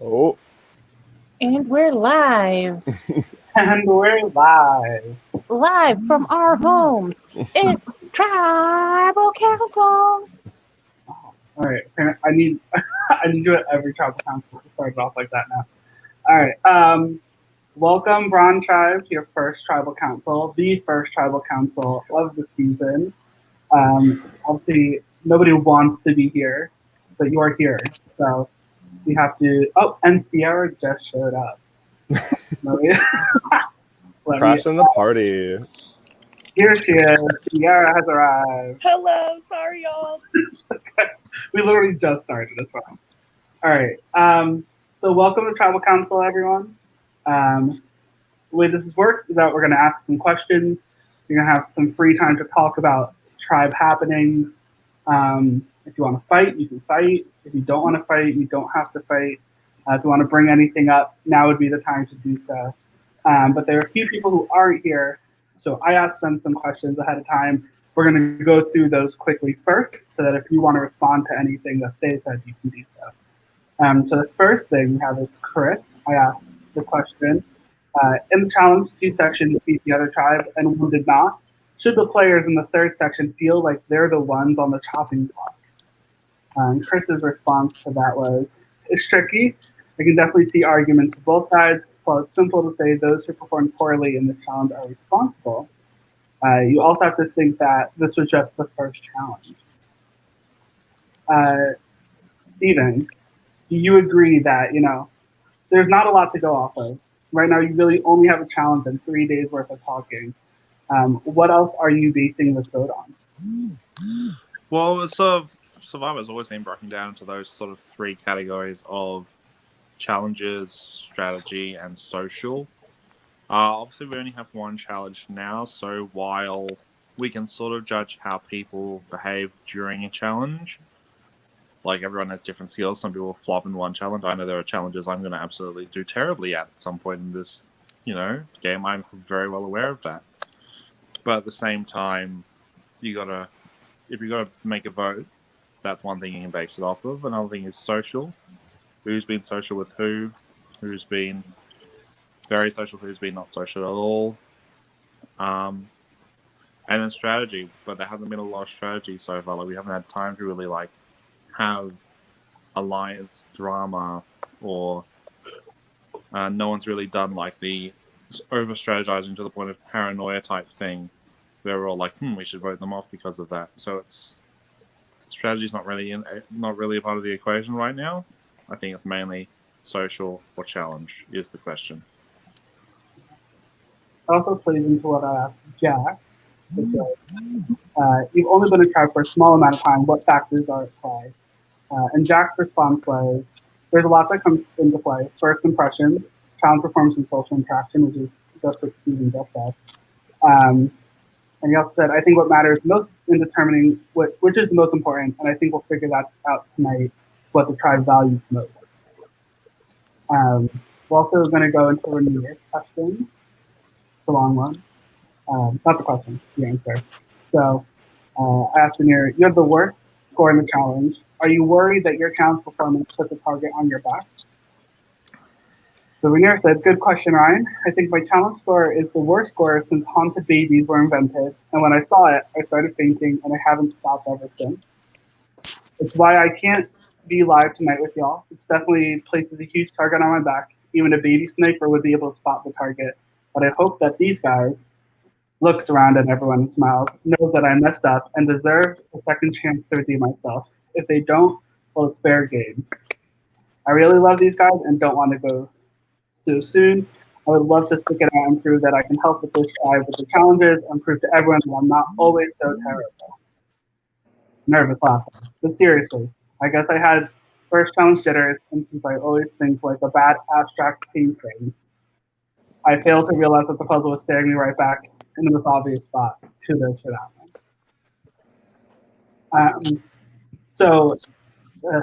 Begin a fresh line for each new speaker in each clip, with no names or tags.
Oh,
And we're live,
And we're live.
live from our homes. It's Tribal Council.
All right, I need I need to do it every tribal council to start it off like that now. All right. Welcome, Bron Tribe, to your first tribal council, the first tribal council of the season. Obviously, nobody wants to be here, but you're here, so we have to. Oh, and Sierra just showed up. Let me, let me
crashing the party.
here she is. Sierra has arrived.
Hello, sorry y'all.
We literally just started as well. All right. So welcome to Tribal Council, everyone. The way this has worked is that we're going to ask some questions. You're going to have some free time to talk about tribe happenings. If you want to fight, you can fight. If you don't want to fight, you don't have to fight. If you want to bring anything up, now would be the time to do so. But there are a few people who aren't here, so I asked them some questions ahead of time. We're going to go through those quickly first, so that if you want to respond to anything that they said, you can do so. So the first thing we have is Chris. I asked the question. In the challenge, two sections beat the other tribe, and one did not. Should the players in the third section feel like they're the ones on the chopping block? Chris's response to that was, it's tricky. I can definitely see arguments for both sides. While it's simple to say those who perform poorly in the challenge are responsible, you also have to think that this was just the first challenge. Uh, Steven, do you agree that, there's not a lot to go off of? Right now, you really only have a challenge and 3 days worth of talking. What else are you basing this vote on?
Well, it's sort of Survivor's always been broken down into those sort of three categories of challenges, strategy, and social. Obviously, we only have one challenge now, so while we can sort of judge how people behave during a challenge, like everyone has different skills. Some people flop in one challenge. I know there are challenges I'm going to absolutely do terribly at some point in this, game. I'm very well aware of that. But at the same time, if you gotta make a vote, that's one thing you can base it off of. Another thing is social. Who's been social with who's been very social, who's been not social at all. And then strategy, but there hasn't been a lot of strategy so far. Like we haven't had time to really have alliance drama, or no one's really done the over strategizing to the point of paranoia type thing, where we're all like, we should vote them off because of that. So strategy's not really a part of the equation right now. I think it's mainly social or challenge is the question.
It also plays into what I asked Jack, which is, you've only been a tribe for a small amount of time. What factors are at play? And Jack's response was, there's a lot that comes into play. First impressions, challenge performance, and social interaction, which is just what Steven just said. And he also said, I think what matters most in determining which is the most important, and I think we'll figure that out tonight, what the tribe values most. We're also going to go into Ramir's question. It's a long one. Not the question, the answer. So I asked Ramir, you have the worst score in the challenge. Are you worried that your challenge performance put the target on your back? So Rainier said, good question, Ryan. I think my challenge score is the worst score since haunted babies were invented. And when I saw it, I started fainting and I haven't stopped ever since. It's why I can't be live tonight with y'all. It definitely places a huge target on my back. Even a baby sniper would be able to spot the target. But I hope that these guys looks around at everyone and smiles, knows that I messed up and deserve a second chance to redeem myself. If they don't, well, it's fair game. I really love these guys and don't want to go so soon. I would love to stick it out and prove that I can help with this tribe with the challenges and prove to everyone that I'm not always so terrible. Nervous laughing. But seriously, I guess I had first challenge jitters, and since I always think like a bad abstract painting, I failed to realize that the puzzle was staring me right back in the most obvious spot. Kudos for that one.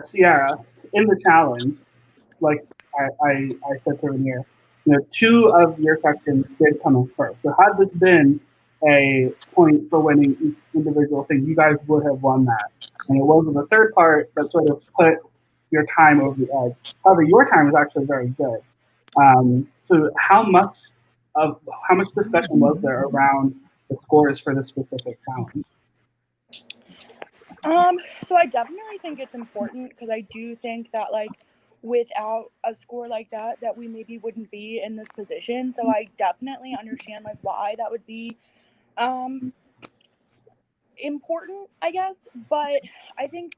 Sierra, in the challenge, like I said to Rainier, two of your sections did come in first. So had this been a point for winning each individual thing, you guys would have won that. And it wasn't the third part that sort of put your time over the edge. However, your time was actually very good. So how much discussion was there around the scores for this specific challenge?
So I definitely think it's important because I do think that like without a score like that, that we maybe wouldn't be in this position. So I definitely understand like why that would be important, I guess. But I think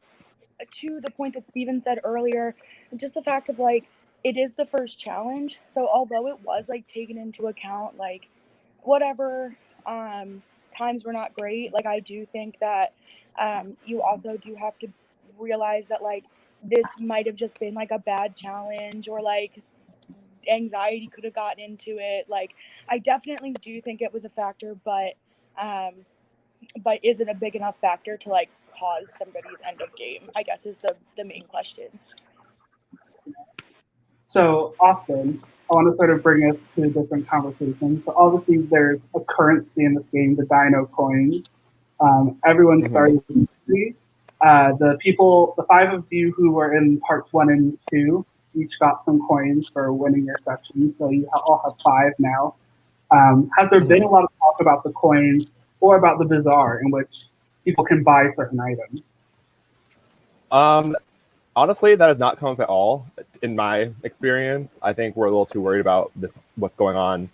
to the point that Steven said earlier, just the fact of like it is the first challenge. So although it was like taken into account, like whatever times were not great, like I do think that you also do have to realize that like this might have just been like a bad challenge or like anxiety could have gotten into it. Like I definitely do think it was a factor, but is it a big enough factor to like cause somebody's end of game, I guess is the main question.
So, Austin, I want to sort of bring us to a different conversation. So, obviously, there's a currency in this game, the Dino coins. Everyone started with three. The five of you who were in parts 1 and 2, each got some coins for winning your section. So, you all have 5 now. Has there been a lot of talk about the coins or about the bazaar in which people can buy certain items?
Honestly, that has not come up at all in my experience. I think we're a little too worried about what's going on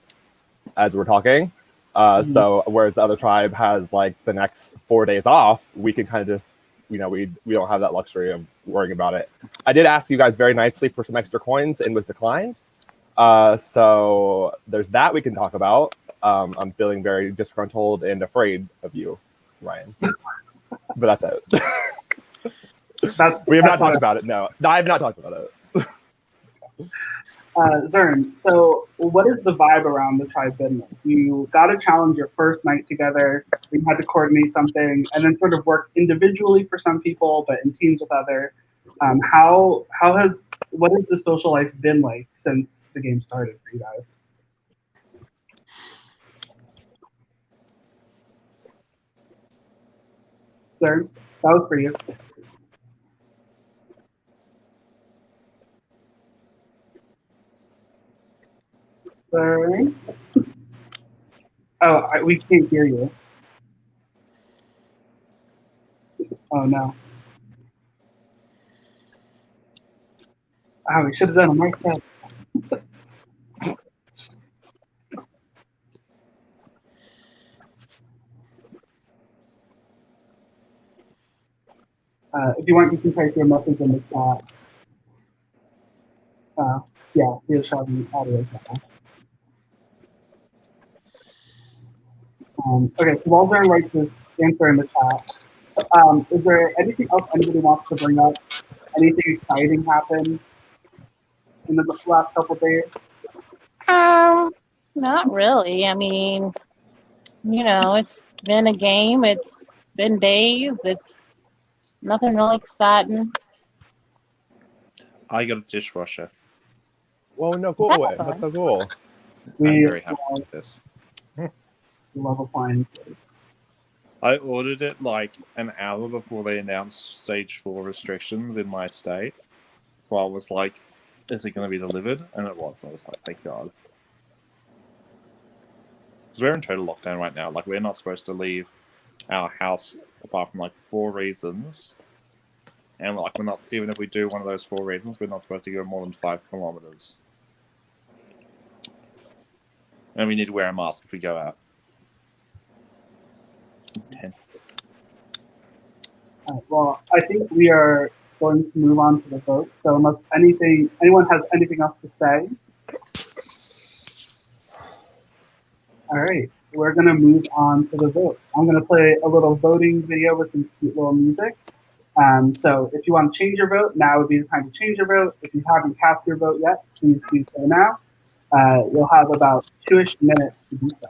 as we're talking. So whereas the other tribe has like the next 4 days off, we can kind of just, we don't have that luxury of worrying about it. I did ask you guys very nicely for some extra coins and was declined. So there's that we can talk about. I'm feeling very disgruntled and afraid of you, Ryan. But that's it. We have not talked about it. No, I have not talked about it.
Zern, so what is the vibe around the tribe business? You got to challenge your first night together. You had to coordinate something, and then sort of work individually for some people, but in teams with other. What has the social life been like since the game started for you guys? Zern, that was for you. Zern? Oh, we can't hear you. Oh no. Oh, we should have done a mic test. If you want, you can type your message in the chat. Yeah, here's how the audio channel. Okay, so while Zern writes this answer in the chat, is there anything else anybody wants to bring up? Anything exciting happened in the last couple of days?
Not really. I mean, it's been a game. It's been days. It's nothing really exciting.
I got a dishwasher.
Whoa, no, go away. That's so cool.
I'm very happy with this.
Love appliances.
I ordered it like an hour before they announced stage 4 restrictions in my state. So I was like, is it going to be delivered? And it was. I was like, thank God. Because we're in total lockdown right now. Like, we're not supposed to leave our house apart from like 4 reasons. And like, we're not, even if we do one of those 4 reasons, we're not supposed to go more than 5 kilometers. And we need to wear a mask if we go out. Intense.
Well, I think we are going to move on to the vote. So unless anyone has anything else to say. All right, we're going to move on to the vote. I'm going to play a little voting video with some cute little music. So if you want to change your vote, now would be the time to change your vote. If you haven't cast your vote yet, please do so now. You'll have about 2-ish minutes to do so.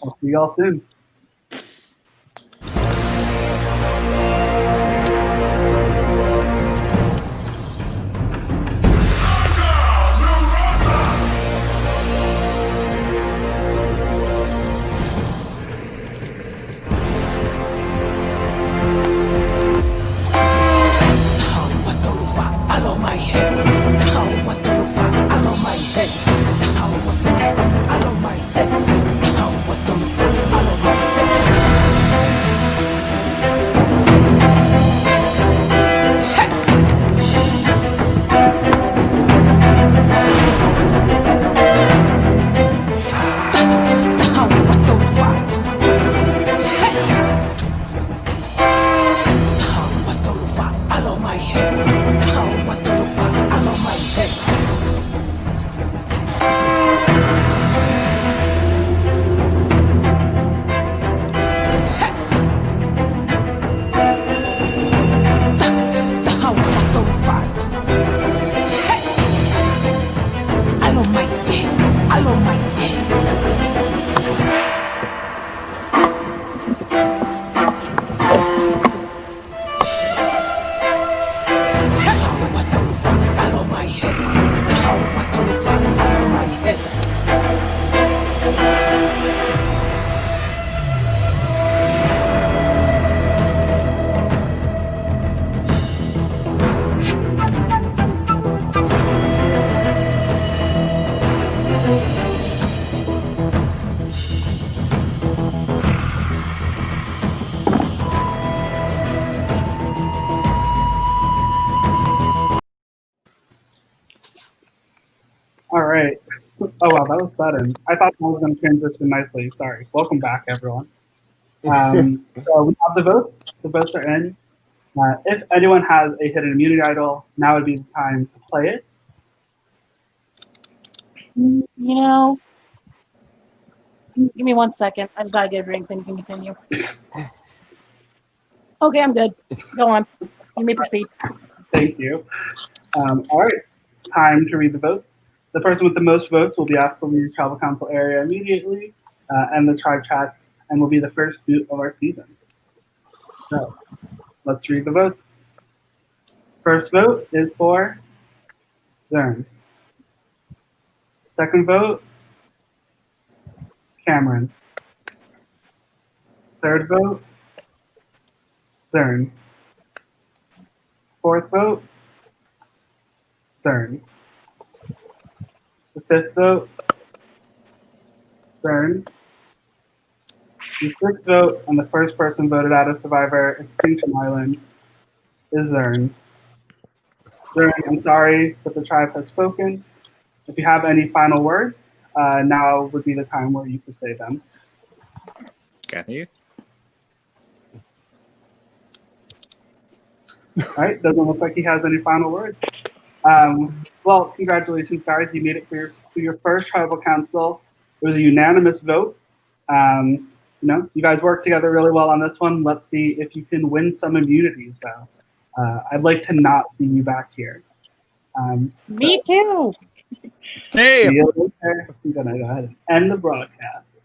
I'll see you all soon. Oh wow, that was sudden. I thought I was going to transition nicely. Sorry. Welcome back, everyone. So we have the votes. The votes are in. If anyone has a hidden immunity idol, now would be the time to play it.
You know, give me 1 second. I just gotta get a drink, then you can continue. Okay, I'm good. Go on. You may proceed.
Thank you. All right, it's time to read the votes. The person with the most votes will be asked to leave the tribal council area immediately, and the tribe chats, and will be the first boot of our season. So, let's read the votes. First vote is for Zern. Second vote, Cameron. Third vote, Zern. Fourth vote, Zern. The fifth vote, Zern. The sixth vote, and the first person voted out of Survivor Extinction Island is Zern. Zern, I'm sorry, but the tribe has spoken. If you have any final words, now would be the time where you could say them.
Can you?
All right, doesn't look like he has any final words. Well, congratulations, guys. You made it for your first tribal council. It was a unanimous vote. You guys worked together really well on this one. Let's see if you can win some immunities, though. I'd like to not see you back here.
Me too.
See
Same.
you later. I'm gonna go ahead and end the broadcast.